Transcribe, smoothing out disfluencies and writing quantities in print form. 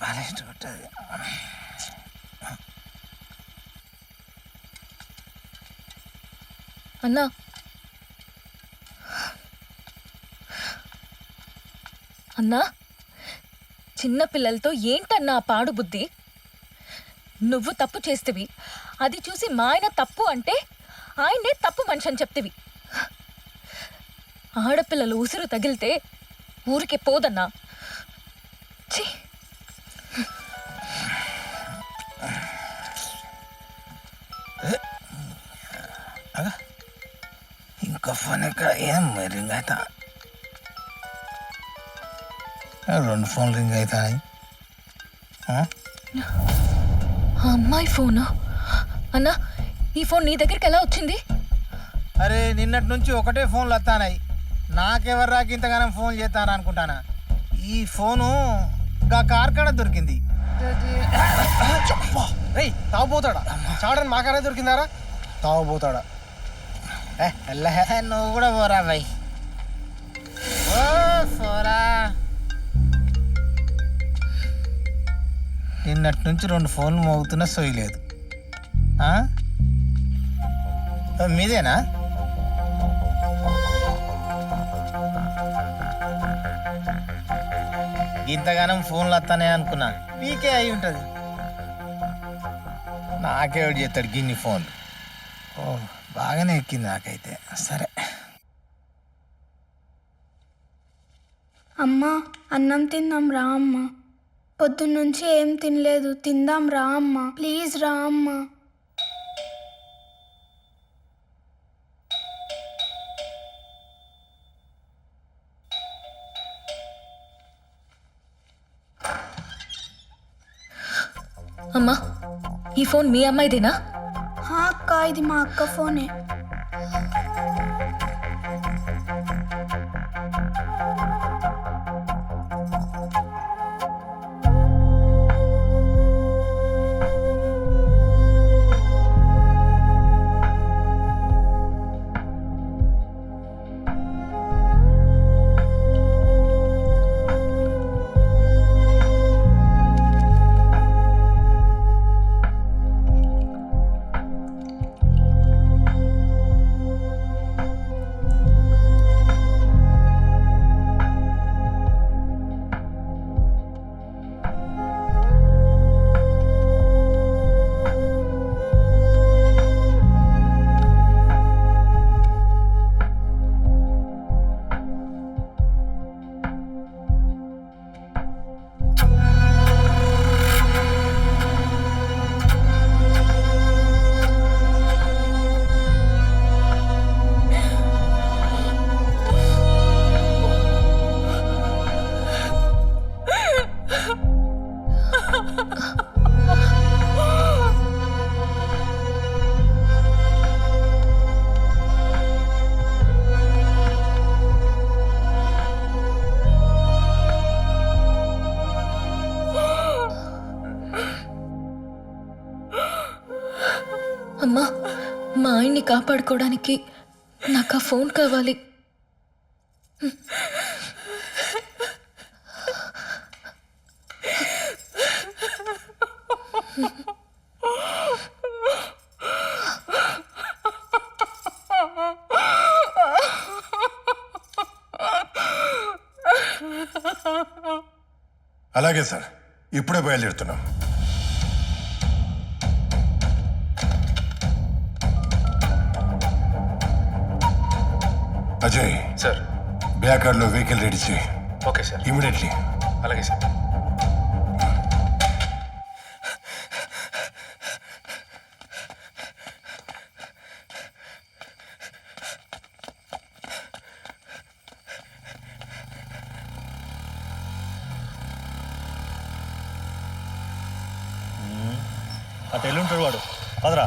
బాగా ఇష్టం ఉంటుంది. అన్నా అన్నా, చిన్న పిల్లలతో ఏంటన్నా పాడు బుద్ధి? నువ్వు తప్పు చేస్తేవి, అది చూసి మా ఆయన తప్పు అంటే ఆయనే తప్పు మనిషి అని చెప్తేవి. ఆడపిల్లలు ఉసురు తగిలితే ఊరికే పోదన్నా. ఛీ! ఇంకో ఫోన్ ఎక్కడ? ఏం రింగ్ అవుతా, 2 ఫోన్లు రింగ్ అవుతాయి. అమ్మాయి ఫోనా? అన్నా, ఈ ఫోన్ నీ దగ్గరికి ఎలా వచ్చింది? అరే నిన్నటి నుంచి ఒకటే ఫోన్లు వస్తానాయి. నాకెవరు రాకి ఇంతగానం ఫోన్ చేస్తాను అనుకుంటానా. ఈ ఫోను గా కార్కాడ దొరికింది. తాగుపోతాడా? చాడని మాకానే దొరికిందారా? తాగుపోతాడా? నువ్వు కూడా పోరా బాయ్. ఓ పోరా. నిన్నటి నుంచి 2 ఫోన్లు మోగుతున్నా సోయలేదు. మీదేనా? ఇంతగానం ఫోన్లు వస్తానే అనుకున్నా. మీకే అయి ఉంటుంది. నాకేవాడు చేస్తాడు గిన్ని ఫోన్లు. ఓ బాగానే ఎక్కింది నాకైతే. సరే అమ్మా, అన్నం తిందాం రా అమ్మ. పొద్దున్నుంచి ఏం తినలేదు, తిందాం రా అమ్మ. ప్లీజ్ రా అమ్మ. అమ్మా, ఈ ఫోన్ మీ అమ్మాయిదేనా? అక్క, ఇది మా అక్క ఫోనే. అమ్మా, మా ఆయన్ని కాపాడుకోవడానికి నాకు ఆ ఫోన్ కావాలి. అలాగే సార్, ఇప్పుడే బయలుదేరుతున్నాం. అజయ్ సార్, బ్యాకార్డ్లో వెహికల్ రెడీ చేయి. Okay sir. ఇమీడియట్లీ. అలాగే సార్. అటు ఎల్లుంటాడు వాడు. పదరా.